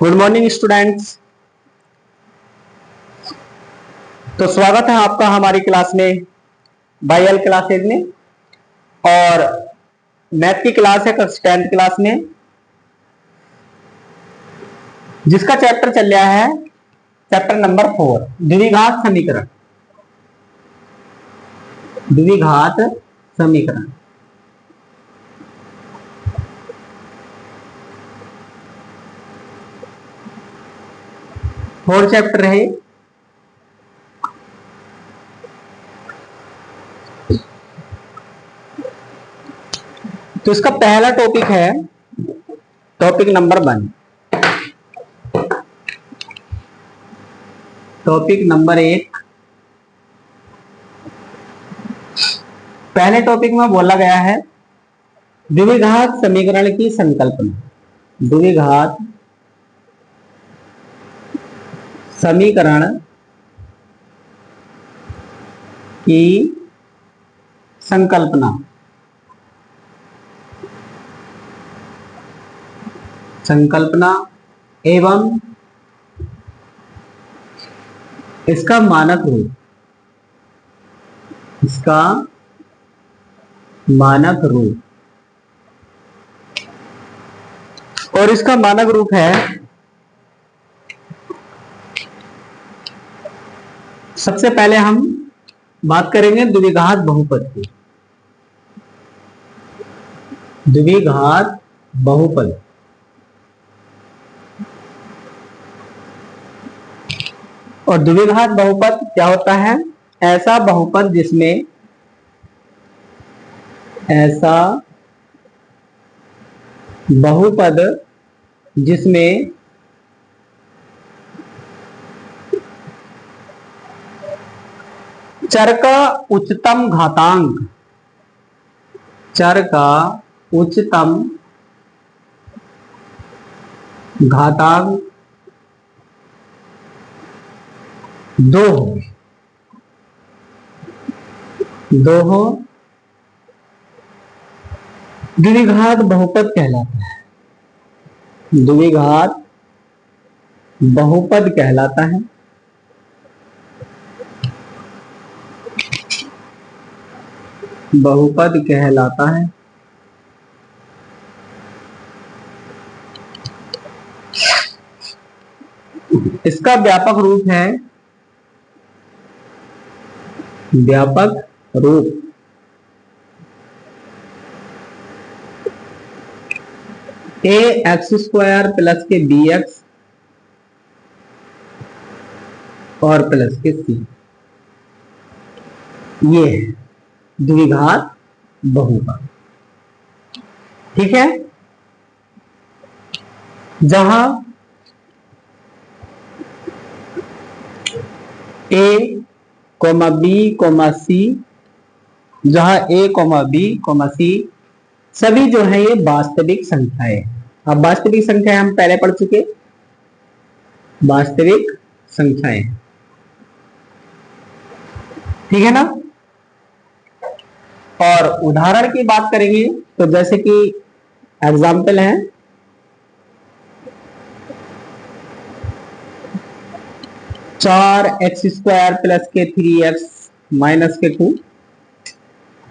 Good morning students. तो स्वागत है आपका हमारी क्लास में, बाईएल क्लासेज में। और मैथ की क्लास है कक्षा 10th क्लास में, जिसका चैप्टर चल रहा है चैप्टर नंबर 4, द्विघात समीकरण। द्विघात समीकरण 4 चैप्टर है। तो इसका पहला टॉपिक है टॉपिक नंबर 1। टॉपिक नंबर 1, पहले टॉपिक में बोला गया है द्विघात समीकरण की संकल्पना। द्विघात समीकरण की संकल्पना। संकल्पना एवं इसका मानक रूप। इसका मानक रूप, और इसका मानक रूप है, सबसे पहले हम बात करेंगे द्विघात बहुपद की। द्विघात बहुपद और द्विघात बहुपद क्या होता है? ऐसा बहुपद जिसमें चर का उच्चतम घातांक, चर का उच्चतम घातांक 2 हो, द्विघात बहुपद कहलाता है। द्विघात बहुपद कहलाता है। बहुपद कहलाता है। इसका व्यापक रूप है, व्यापक रूप ए एक्स स्क्वायर प्लस के बी एक्स और प्लस के सी, ये है द्विघात बहुपद। ठीक है, जहां ए कोमा बी कोमा सी, जहां ए कोमा बी कोमा सी सभी जो है ये वास्तविक संख्याएं। अब वास्तविक संख्याएं हम पहले पढ़ चुके, वास्तविक संख्याएं। ठीक है ना। और उदाहरण की बात करेंगे तो जैसे कि एग्जाम्पल है, चार एक्स स्क्वायर प्लस के 3x माइनस के 2।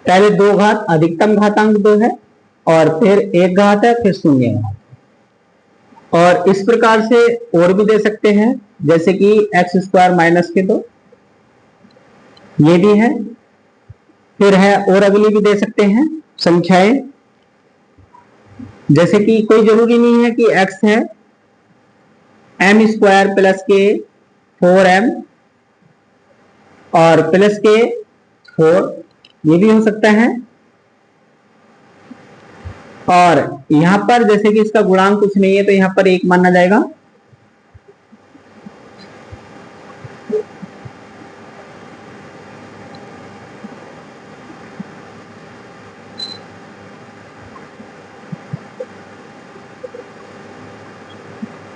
पहले दो घात अधिकतम घातांक 2 है, और फिर एक घात है, फिर शून्य घात। और इस प्रकार से और भी दे सकते हैं, जैसे कि एक्स स्क्वायर माइनस के 2, ये भी है। फिर है और अगली भी दे सकते हैं संख्याएं, जैसे कि कोई जरूरी नहीं है कि x है एम स्क्वायर प्लस के 4m और प्लस के 4, ये भी हो सकता है। और यहां पर जैसे कि इसका गुणांक कुछ नहीं है तो यहां पर 1 माना जाएगा।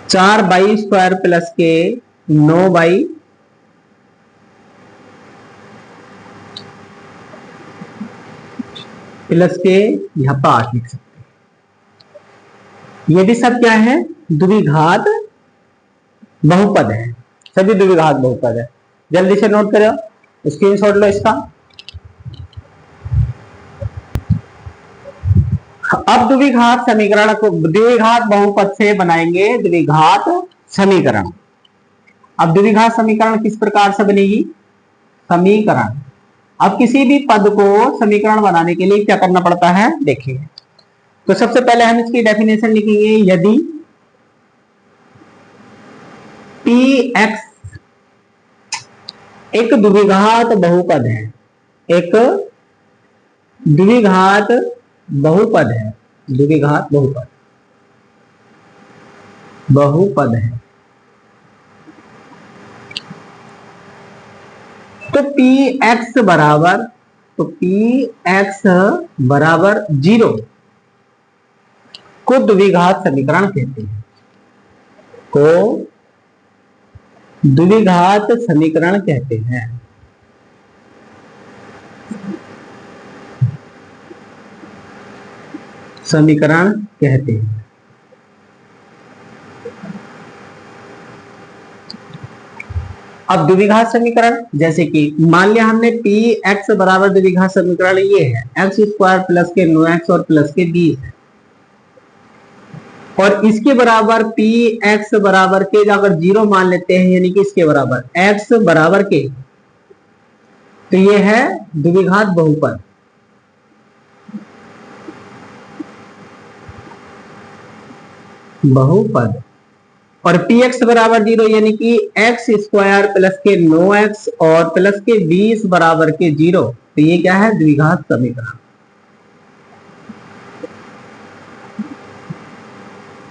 चार बाई स्क्वायर प्लस के 9 बाई प्लस के यहां पर 8 लिख सकते हैं। ये भी सब क्या है? द्विघात बहुपद है, सभी द्विघात बहुपद है। जल्दी से नोट करो, स्क्रीनशॉट लो इसका। अब द्विघात समीकरण को द्विघात बहुपद से बनाएंगे द्विघात समीकरण। अब द्विघात समीकरण किस प्रकार से बनेगी? समीकरण, अब किसी भी पद को समीकरण बनाने के लिए क्या करना पड़ता है देखिए। तो सबसे पहले हम इसकी डेफिनेशन लिखेंगे। यदि px एक द्विघात बहुपद है, एक द्विघात बहुपद है, द्विघात बहुपद बहुपद है, तो px बराबर, तो px बराबर 0 को द्विघात समीकरण कहते हैं, को द्विघात समीकरण कहते हैं। समीकरण कहते हैं। अब द्विघात समीकरण, जैसे कि मान लिया हमने px बराबर द्विघात समीकरण ये है x स्क्वायर प्लस के 9x और प्लस के 20 है, और इसके बराबर px बराबर के अगर 0 मान लेते हैं, यानी कि इसके बराबर x बराबर के, तो ये है द्विघात बहुपद। बहुपद और px बराबर 0 यानी कि x स्क्वायर प्लस के 9x और प्लस के 20 बराबर के 0, तो ये क्या है? द्विघात समीकरण।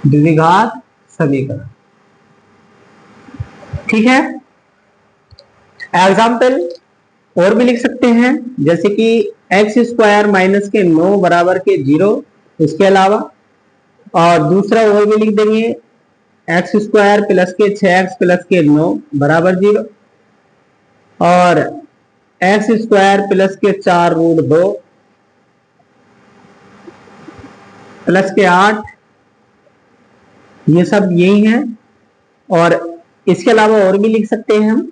द्विघात समीकरण, ठीक है। एग्जाम्पल और भी लिख सकते हैं, जैसे कि x स्क्वायर माइनस के 9 बराबर के 0, इसके अलावा और दूसरा और भी लिख देंगे x स्क्वायर प्लस के 6x प्लस के 9 बराबर 0, और x स्क्वायर प्लस के 4 रूट 2 प्लस के 8, ये सब यही है। और इसके अलावा और भी लिख सकते हैं हम,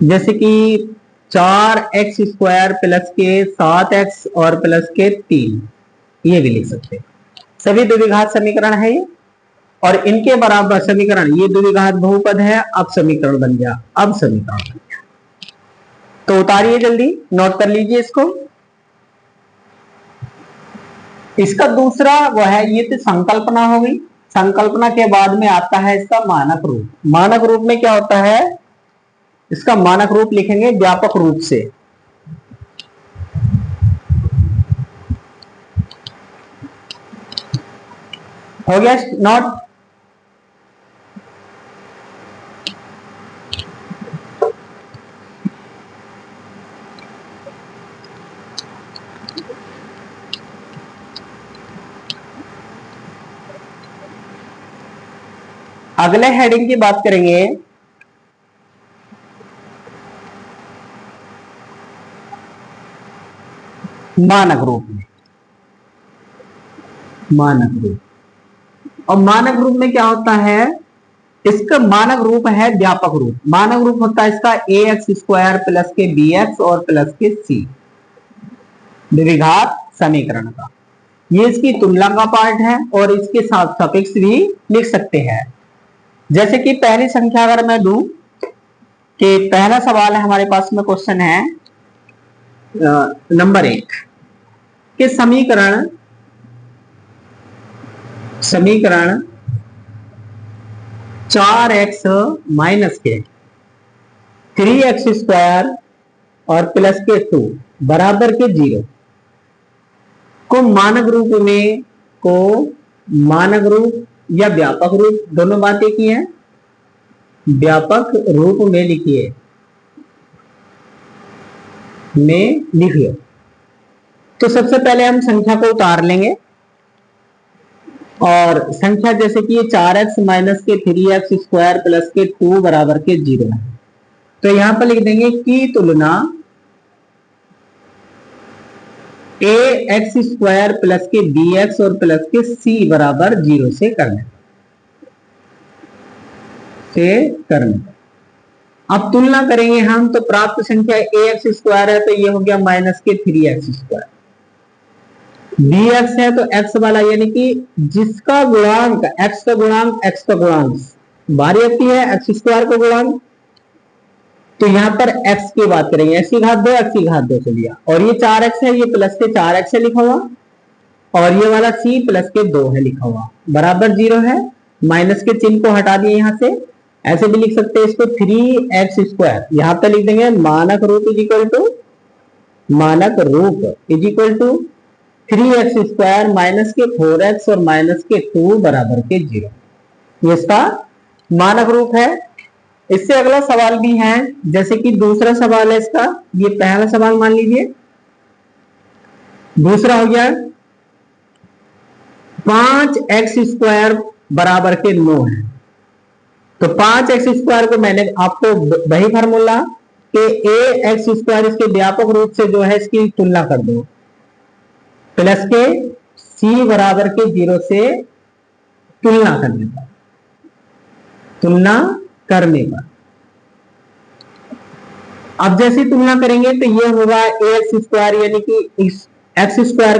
जैसे कि 4x स्क्वायर प्लस के 7x और प्लस के 3, ये भी लिख सकते हैं। सभी द्विघात समीकरण है ये, और इनके बराबर समीकरण, ये द्विघात बहुपद है। अब समीकरण बन गया, अब समीकरण बन गया, तो उतारिए जल्दी, नोट कर लीजिए इसको। इसका दूसरा वो है, ये तो संकल्पना हो गई। संकल्पना के बाद में आता है इसका मानक रूप। मानक रूप में क्या होता है? इसका मानक रूप लिखेंगे व्यापक रूप से। हो गया नोट? अगले हेडिंग की बात करेंगे, मानक रूप में। मानक रूप, और मानक रूप में क्या होता है? इसका मानक रूप है व्यापक रूप। मानक रूप होता है इसका ax स्क्वायर प्लस के bx और प्लस के c, द्विघात समीकरण का। ये इसकी तुलना का पार्ट है, और इसके साथ सफिक्स भी लिख सकते हैं। जैसे कि पहली संख्या अगर मैं दूं, कि पहला सवाल है हमारे पास में, क्वेश्चन है नंबर 1 के समीकरण 4x माइनस के 3x स्क्वायर और प्लस के 2 बराबर के 0 को मानक रूप या व्यापक रूप, दोनों बातें की है, व्यापक रूप में लिखिए, में लिखिए। तो सबसे पहले हम संख्या को उतार लेंगे, और संख्या जैसे कि ये 4x माइनस के 3x स्क्वायर प्लस के 2 बराबर के 0 है, तो यहां पर लिख देंगे की तुलना ax स्क्वायर प्लस के bx और प्लस के c बराबर 0 से करना। से करने पर। अब तुलना करेंगे हम, तो प्राप्त संख्या ax स्क्वायर है तो ये हो गया माइनस के 3x स्क्वायर, bx है तो x वाला यानी कि जिसका गुणांक x का गुणांक x का गुणांक बारी आती है x स्क्वायर का गुणांक, तो यहां पर x की बात करेंगे, x की घात 2 x की घात 2 से लिया, और ये 4x है, ये प्लस के 4x है लिखा हुआ, और ये वाला c प्लस के 2 है लिखा हुआ, बराबर 0 है, माइनस के चिन्ह को हटा दिए यहां से। ऐसे भी लिख सकते हैं इसको 3x स्क्वायर, यहां पर लिख देंगे मानक रूप is equal to 3x square minus के 4x और माइनस के 2 बराबर के 0, ये इसका मानक रूप है। इससे अगला सवाल भी है, जैसे कि दूसरा सवाल है इसका, ये पहला सवाल मान लीजिए, दूसरा हो गया 5x स्क्वायर बराबर के 9 है, तो 5x स्क्वायर को मैंने आपको वही फार्मूला कि ax स्क्वायर इसके व्यापक रूप से जो है इसकी तुलना कर दो, प्लस के c बराबर के 0 से तुलना करने पर। अब जैसे तुलना करेंगे तो ये होगा ax स्क्वायर, यानी कि इस x स्क्वायर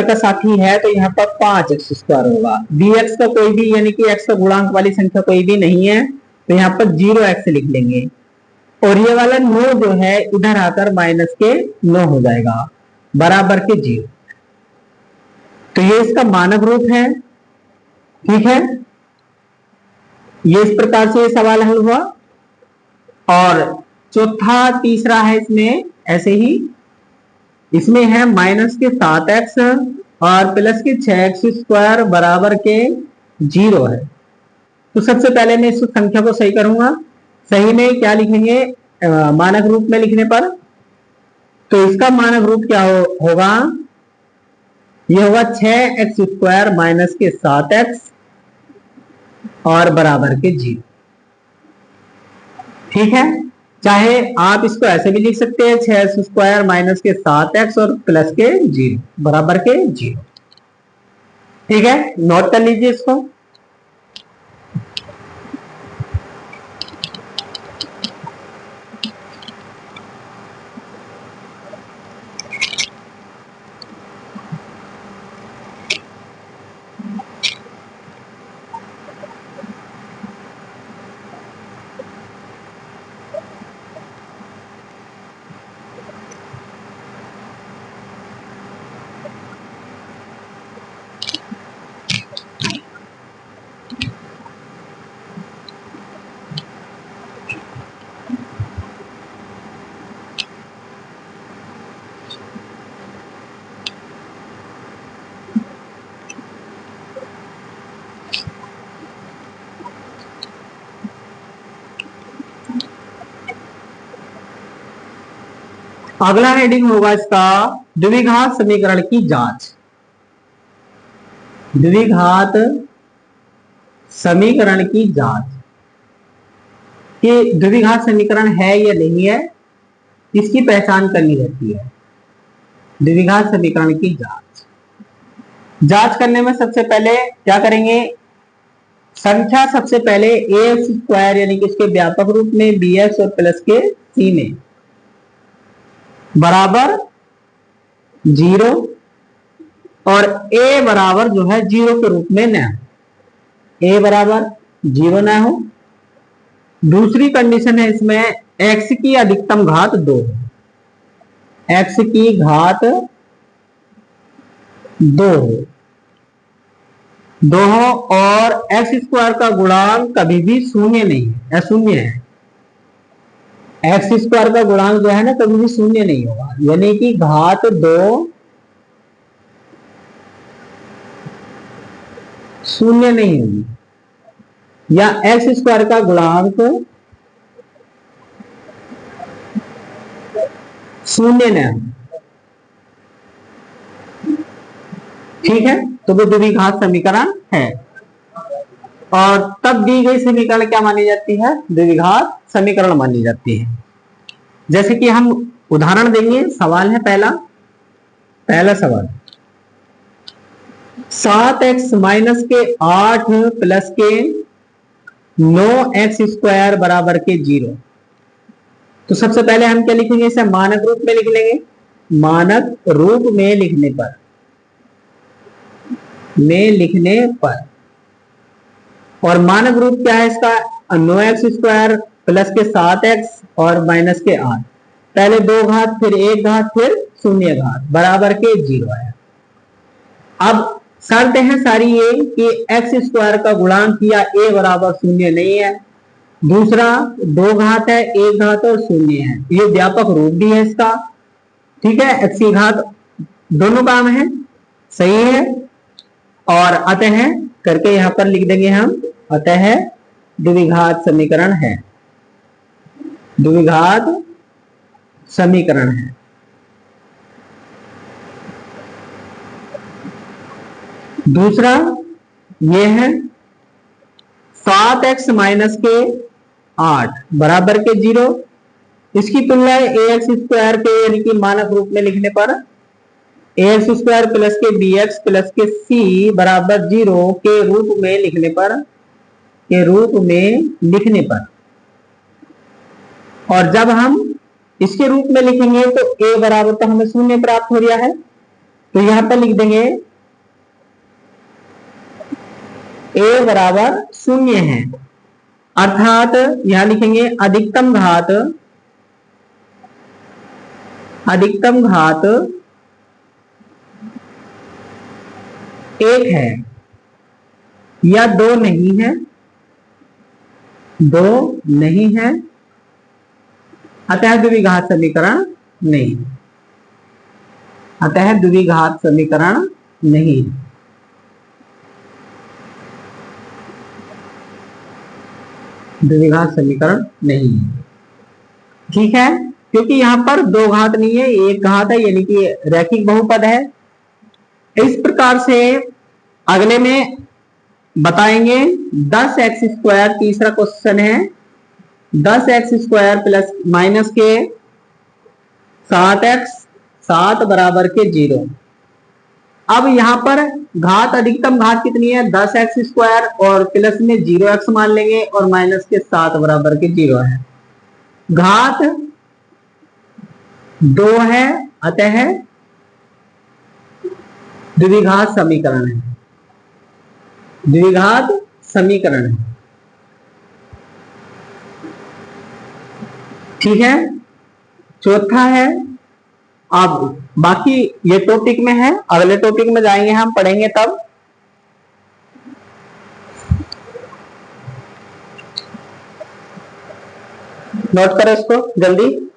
का साथी है तो यहाँ पर 5x स्क्वायर होगा, bx का कोई भी यानी कि x का गुणांक वाली संख्या कोई भी नहीं है तो यहाँ पर 0x लिख लेंगे, और ये वाला 9 जो है इधर आकर माइनस के 9 हो जाएगा, बराबर के 0, तो ये इसका मानक रूप है। ठीक है, ये इस प्रकार से ये सवाल हल हुआ। और चौथा तीसरा है इसमें ऐसे ही, इसमें है माइनस के 7x और प्लस के 6x स्क्वायर बराबर के 0 है। तो सबसे पहले मैं इस संख्या को सही करूंगा, सही में क्या लिखेंगे मानक रूप में लिखने पर, तो इसका मानक रूप क्या होगा, ये होगा 6x स्क्वायर माइनस के 7x और बराबर के 0। ठीक है, चाहे आप इसको ऐसे भी लिख सकते हैं 6x स्क्वायर माइनस के 7x और प्लस के 0 बराबर के 0। ठीक है, नोट कर लीजिए इसको। अगला हेडिंग होगा इसका द्विघात समीकरण की जांच। द्विघात समीकरण की जांच, कि द्विघात समीकरण है या नहीं है, इसकी पहचान करनी रहती है। द्विघात समीकरण की जांच करने में सबसे पहले क्या करेंगे, संख्या सबसे पहले ax स्क्वायर यानी कि इसके व्यापक रूप में bx और प्लस के c में बराबर 0 और a बराबर जो है 0 के रूप में न हो, a बराबर 0 न हो। दूसरी कंडीशन है इसमें x की अधिकतम घात 2, x की घात 2 हो और x स्क्वायर का गुणांक कभी भी शून्य नहीं है, अशून्य है। एक्स स्क्वायर का गुणांक जो है ना कभी भी शून्य नहीं होगा, यानी कि घात 2 शून्य नहीं होगी, या एक्स स्क्वायर का गुणांक शून्य न हो। ठीक है, तो वो द्विघात समीकरण है, और तब दी गई समीकरण क्या मानी जाती है, द्विघात समीकरण मानी जाती है। जैसे कि हम उदाहरण देंगे, सवाल है पहला सवाल 7x माइनस के 8 प्लस के 9x² बराबर के 0। तो सबसे पहले हम क्या लिखेंगे, इसे मानक रूप में लिख लेंगे। मानक रूप में लिखने पर और मानक रूप क्या है इसका, 9x² प्लस के 7x और माइनस के 8, पहले 2 घात फिर 1 घात फिर 0 घात बराबर के 0 है। अब शर्त है सारी ये कि x² का गुणांक किया a बराबर 0 नहीं है, दूसरा 2 घात है 1 घात और 0 है, ये व्यापक रूप भी है इसका, ठीक है। x घात दोनों काम है, सही है। और अतः करके यहां पर लिख देंगे हम, अतः द्विघात समीकरण है, द्विघात समीकरण है। दूसरा ये है 7x माइनस के 8 बराबर के 0, इसकी तुलना ax² के यानी कि मानक रूप में लिखने पर ax² प्लस के bx प्लस के c बराबर 0 के रूप में लिखने पर और जब हम इसके रूप में लिखेंगे तो a बराबर तो हमें 0 प्राप्त हो रहा है, तो यहां पर लिख देंगे a बराबर 0 है, अर्थात यहां लिखेंगे अधिकतम घात 1 है या 2 नहीं है, अतः द्विघात समीकरण नहीं, अतः द्विघात समीकरण नहीं। द्विघात समीकरण नहीं, ठीक है, क्योंकि यहां पर 2 घात नहीं है, 1 घात है, यानी कि रैखिक बहुपद है। इस प्रकार से अगले में बताएंगे 10x², तीसरा क्वेश्चन है 10x² प्लस माइनस के 7x 7 बराबर के 0। अब यहां पर घात अधिकतम घात कितनी है, 10x² और प्लस में 0x मान लेंगे और माइनस के 7 बराबर के 0 है, घात 2 है, अतः द्विघात समीकरण है, द्विघात समीकरण है, ठीक है। चौथा है, अब बाकी ये टॉपिक में है, अगले टॉपिक में जाएंगे हम, पढ़ेंगे तब। नोट करो इसको जल्दी।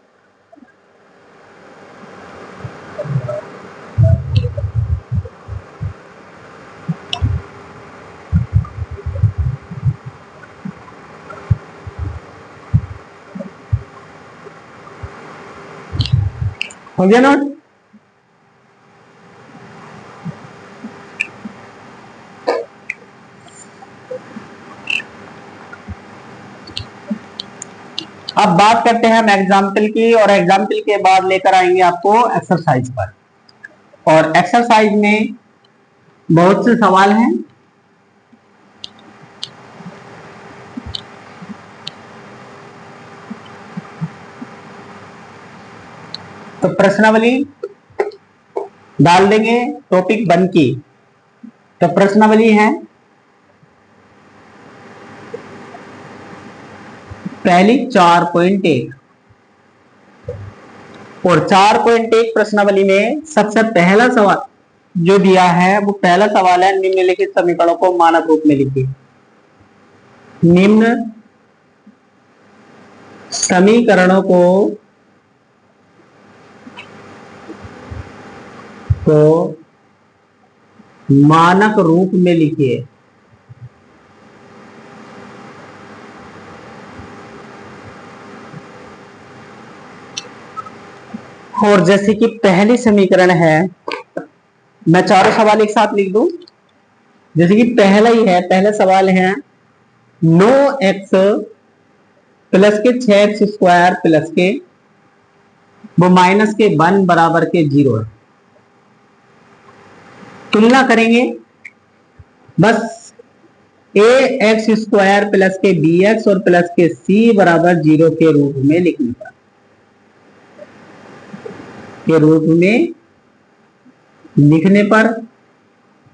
हो गया नोट? अब बात करते हैं हम एग्जाम्पल की, और एग्जाम्पल के बाद लेकर आएंगे आपको एक्सरसाइज पर, और एक्सरसाइज में बहुत से सवाल हैं। तो प्रश्नावली डाल देंगे टॉपिक 1 की। तो प्रश्नावली है, पहली 4.1 और 4.1 प्रश्नावली में सबसे पहला सवाल जो दिया है वो पहला सवाल है, निम्नलिखित समीकरणों को मानक रूप में लिखिए। निम्न समीकरणों को मानक रूप में लिखिए। और जैसे कि पहली समीकरण है, मैं चारों सवाल एक साथ लिख दूं। जैसे कि पहला ही है, पहला सवाल है 9x प्लस के 6x² प्लस के वो माइनस के 1 बराबर के 0 है। तुलना करेंगे, बस ए एक्स स्क्वायर प्लस के बी एक्स और प्लस के सी बराबर 0 के रूप में लिखने पर, के रूप में लिखने पर,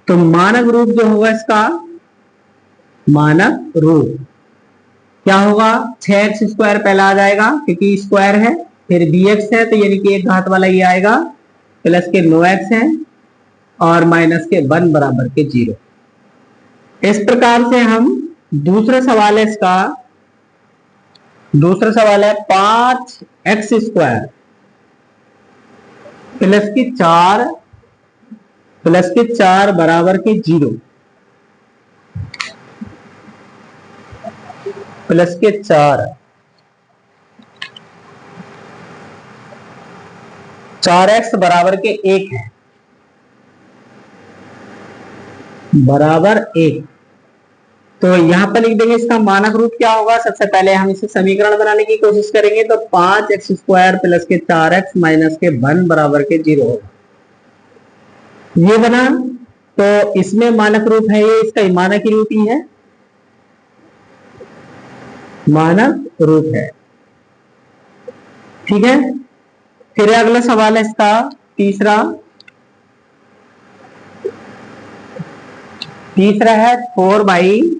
तो मानक रूप जो होगा इसका, मानक रूप क्या होगा, 6x² पहला आ जाएगा क्योंकि स्क्वायर है, फिर bx है तो यानी कि एक घात वाला ये आएगा, प्लस के 9x है और माइनस के 1 बराबर के 0। इस प्रकार से हम दूसरा सवाल है इसका, दूसरा सवाल है 5x² प्लस के 4 बराबर के 0, प्लस के 4x बराबर के 1 है, बराबर 1। तो यहां पर लिख देंगे इसका मानक रूप क्या होगा। सबसे पहले हम इसे समीकरण बनाने की कोशिश करेंगे, तो 5x² प्लस के 4x माइनस के 1 बराबर के 0 होगा, ये बना। तो इसमें मानक रूप है ये, इसका मानक रूप ही है, मानक रूप है, ठीक है। फिर अगला सवाल है इसका तीसरा है 4y²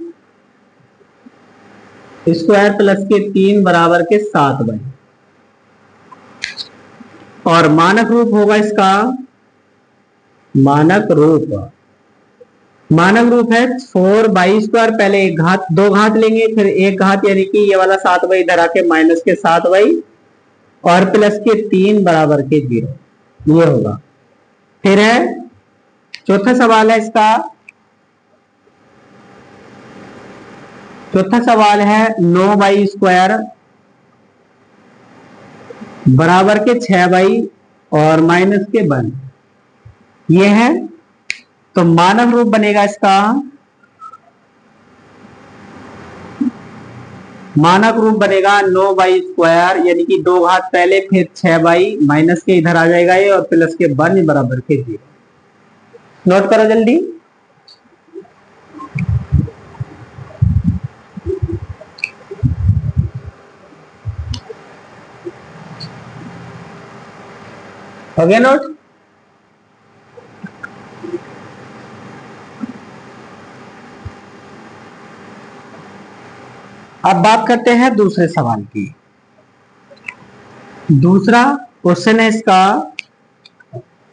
प्लस के 3 बराबर के 7y, और मानक रूप होगा इसका, मानक रूप है 4y², पहले एक घात, दो घात लेंगे, फिर एक घात यानी कि ये वाला 7y इधर आके माइनस के 7y और प्लस के 3 बराबर के 0, ये होगा। फिर है चौथा सवाल है इसका, चौथा सवाल है 9y² बराबर के 6y और माइनस के 1, ये है। तो मानक रूप बनेगा इसका, मानक रूप बनेगा 9y² यानी कि दो घात पहले, फिर 6y माइनस के इधर आ जाएगा ये, और प्लस के 1 बराबर के 0। नोट करो जल्दी। हो गया नोट। अब बात करते हैं दूसरे सवाल की। दूसरा क्वेश्चन है इसका,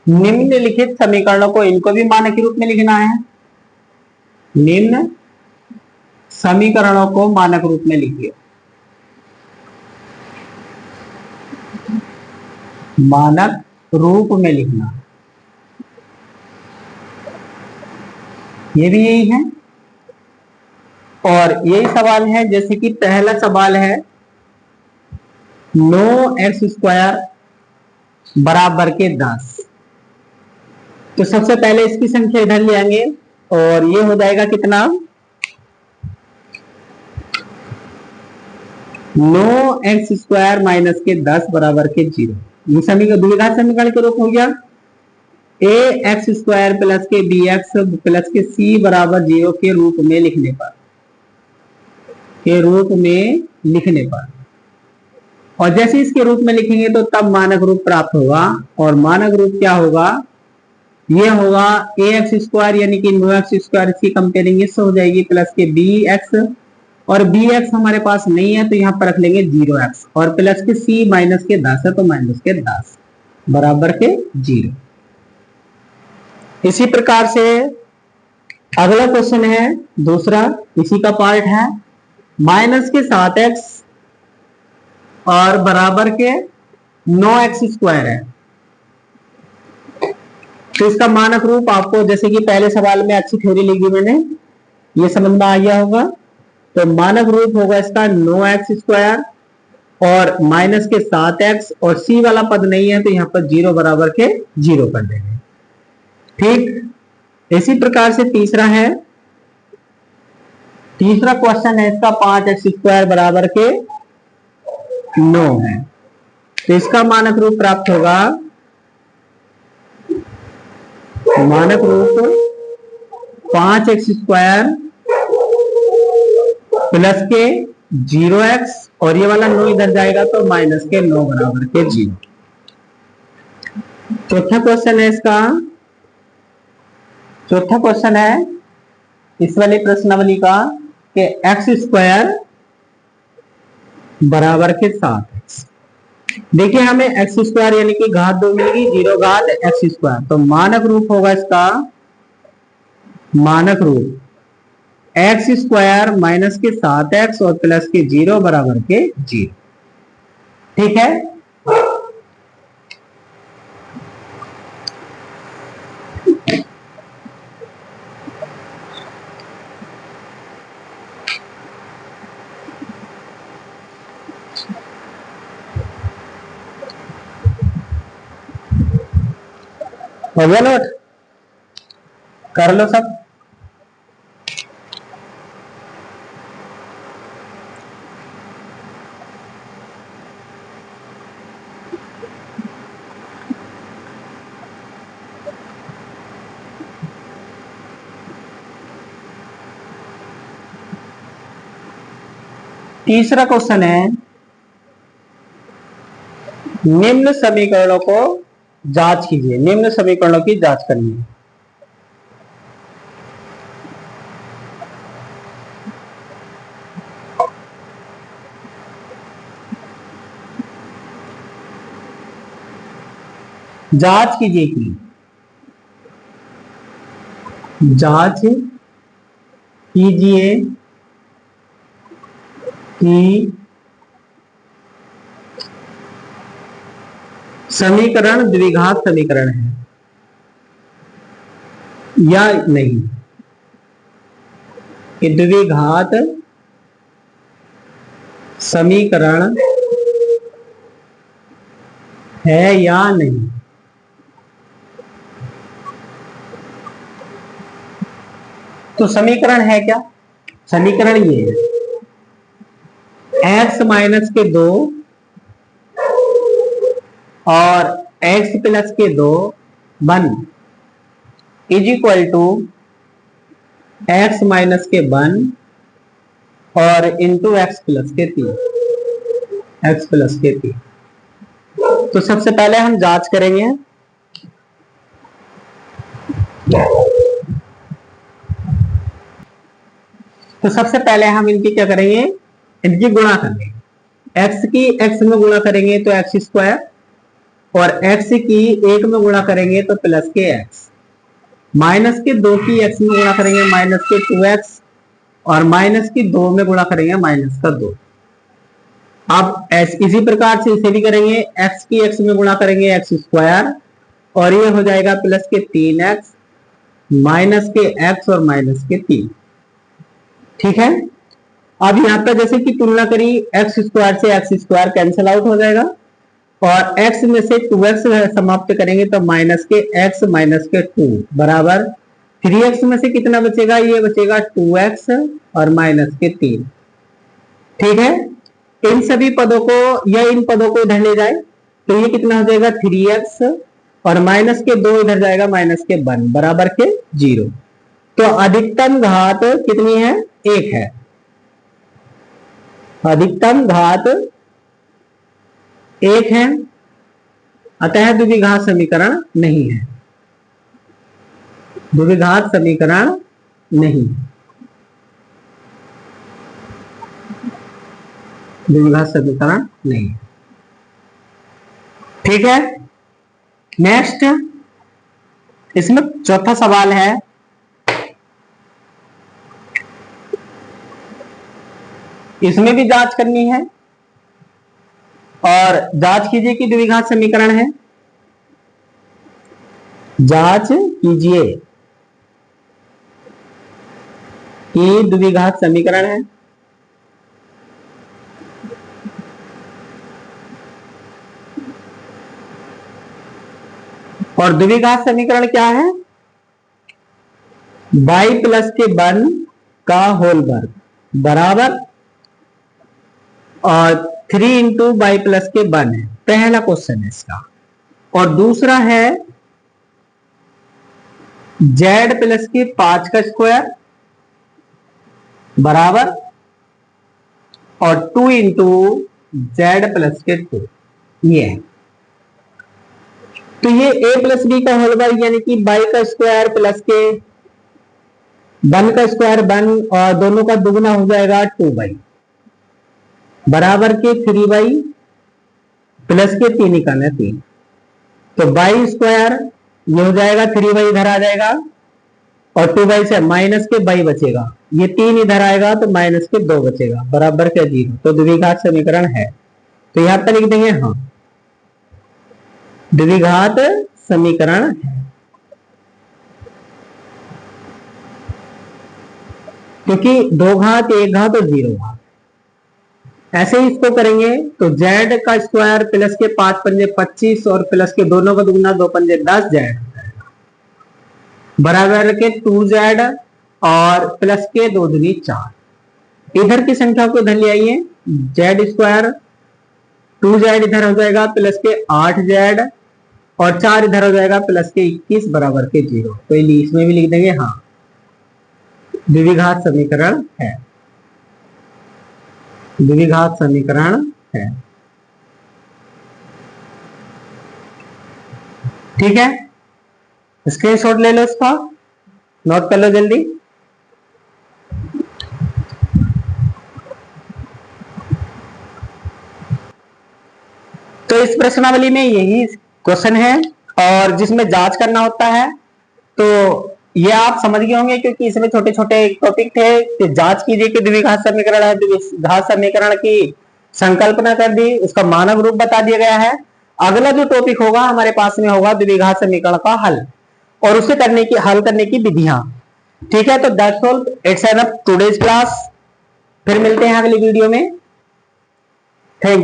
निम्नलिखित समीकरणों को, इनको भी मानक के रूप में लिखना है, निम्न समीकरणों को मानक रूप में लिखिए, मानक रूप में लिखना, ये भी यही है। और यही सवाल है, जैसे कि पहला सवाल है 9x² बराबर के 10, तो सबसे पहले इसकी संख्या इधर ले आएंगे और ये हो जाएगा कितना, 9x² माइनस के 10 बराबर के 0, ये समीकरण द्विघात समीकरण के रूप हो गया। ax² प्लस के bx प्लस के c बराबर 0 के रूप में लिखने पर, के रूप में लिखने पर, और जैसे इसके रूप में लिखेंगे तो तब मानक रूप प्राप्त होगा। और मानक रूप क्या होगा, ये होगा ax² यानी कि 9x² इसकी कंपेयरिंग इससे हो जाएगी, प्लस के bx, और bx हमारे पास नहीं है तो यहां पर रख लेंगे 0x, और प्लस के c माइनस के 10 है तो माइनस के 10 बराबर के 0। इसी प्रकार से अगला क्वेश्चन है दूसरा, इसी का पार्ट है, माइनस के 7x और बराबर के 9x² है। तो इसका मानक रूप आपको, जैसे कि पहले सवाल में अच्छी थ्योरी लिखी मैंने, ये समझ में आ गया होगा। तो मानक रूप होगा इसका 9x² और माइनस के 7x, और c वाला पद नहीं है तो यहां पर 0 बराबर के 0 कर देंगे, ठीक। इसी प्रकार से तीसरा है, तीसरा क्वेश्चन है इसका 5x² बराबर के 9 है, तो इसका मानक रूप प्राप्त होगा, मानक रूप 5x² प्लस के 0x और ये वाला 9 इधर जाएगा तो माइनस के 9 बराबर के 0। चौथा क्वेश्चन है इसका, चौथा क्वेश्चन है इस वाली प्रश्नावली का कि एक्स स्क्वायर बराबर के 7x। देखिए हमें एक्स स्क्वायर यानी कि घात 2 मिलेगी, 0 घात एक्स स्क्वायर, तो मानक रूप होगा इसका, मानक रूप एक्स स्क्वायर माइनस के 7x और प्लस के 0 बराबर के 0। ठीक है, हो गया नोट, कर लो सब। तीसरा क्वेश्चन है, निम्न समीकरणों को जांच कीजिए। निम्न समीकरणों की जांच करनी है। जांच कीजिए कि जांच कीजिए कि समीकरण द्विघात समीकरण है या नहीं, कि द्विघात समीकरण है या नहीं। तो समीकरण है क्या, समीकरण ये है x माइनस के 2 और x प्लस के 2 1 is equal to x minus के 1 और इंटू एक्स प्लस के 3, x प्लस के 3। तो सबसे पहले हम जांच करेंगे। तो सबसे पहले हम इनकी क्या करेंगे, इनकी गुणा करेंगे। x की x में गुणा करेंगे तो एक्स स्क्वायर, और x की 1 में गुणा करेंगे तो प्लस के x, माइनस के 2 की x में गुणा करेंगे माइनस के 2x, और माइनस की 2 में गुणा करेंगे माइनस का 2। अब इसी प्रकार से इसे भी करेंगे, x की x में गुणा करेंगे एक्स स्क्वायर, और ये हो जाएगा प्लस के 3x माइनस के x और माइनस के 3। ठीक है, अब यहां पर जैसे कि तुलना करी, एक्स स्क्वायर से एक्स स्क्वायर कैंसिल आउट हो जाएगा, और x में से 2x समाप्त करेंगे तो माइनस के x माइनस के 2 बराबर 3x में से कितना बचेगा, ये बचेगा 2x और माइनस के 3। ठीक है, इन सभी पदों को या इन पदों को इधर ले जाए तो ये कितना हो जाएगा 3x, और माइनस के 2 इधर जाएगा माइनस के 1 बराबर के 0। तो अधिकतम घात कितनी है, 1 है। अधिकतम घात 1 है, अतः द्विघात समीकरण नहीं है, द्विघात समीकरण नहीं, द्विघात समीकरण नहीं। ठीक है, नेक्स्ट इसमें चौथा सवाल है, इसमें भी जांच करनी है, और जांच कीजिए कि द्विघात समीकरण है। जांच कीजिए कि द्विघात समीकरण है। और द्विघात समीकरण क्या है, y प्लस के 1 का होल वर्ग बराबर, और 3 इंटू वाई प्लस के 1 है, पहला क्वेश्चन है इसका। और दूसरा है z प्लस के 5 का स्क्वायर बराबर और 2 इंटू जेड प्लस के 2, ये है। तो ये a प्लस बी का होल वर्ग यानी कि बाई का स्क्वायर प्लस के 1 का स्क्वायर 1 और दोनों का दुगना हो जाएगा 2 बराबर के 3 प्लस के 3 निकालना है 3, तो बाई स्क्वायर ये हो जाएगा 3 इधर आ जाएगा और 2 से माइनस के बाई बचेगा, ये 3 इधर आएगा तो माइनस के 2 बचेगा बराबर के 0, तो द्विघात समीकरण है। तो यहां पर लिख देंगे हाँ द्विघात समीकरण है, क्योंकि 2 घात 1 घात और 0 घात। ऐसे ही इसको करेंगे तो z का स्क्वायर प्लस के 5 पंजे 25 और प्लस के दोनों का दुगना 2 पंजे 10 z बराबर के 2z और प्लस के 2 दूनी 4। इधर की संख्या को इधर ले आइए, z स्क्वायर 2z इधर हो जाएगा प्लस के 8z और 4 इधर हो जाएगा प्लस के 21 बराबर के 0। तो इसमें भी लिख देंगे हाँ द्विघात समीकरण है, द्विघात समीकरण है। ठीक है, स्क्रीनशॉट ले लो, इसका नोट कर लो जल्दी। तो इस प्रश्नावली में यही क्वेश्चन है और जिसमें जांच करना होता है, तो ये आप समझ गए होंगे क्योंकि इसमें छोटे छोटे टॉपिक थे कि जांच कीजिए कि द्विघात समीकरण है, द्विघात समीकरण की संकल्पना कर दी, उसका मानक रूप बता दिया गया है। अगला जो टॉपिक होगा हमारे पास में होगा द्विघात समीकरण का हल और उसे हल करने की विधियां। ठीक है, तो that's all, it's enough today's class. फिर मिलते हैं अगली वीडियो में। Thank you.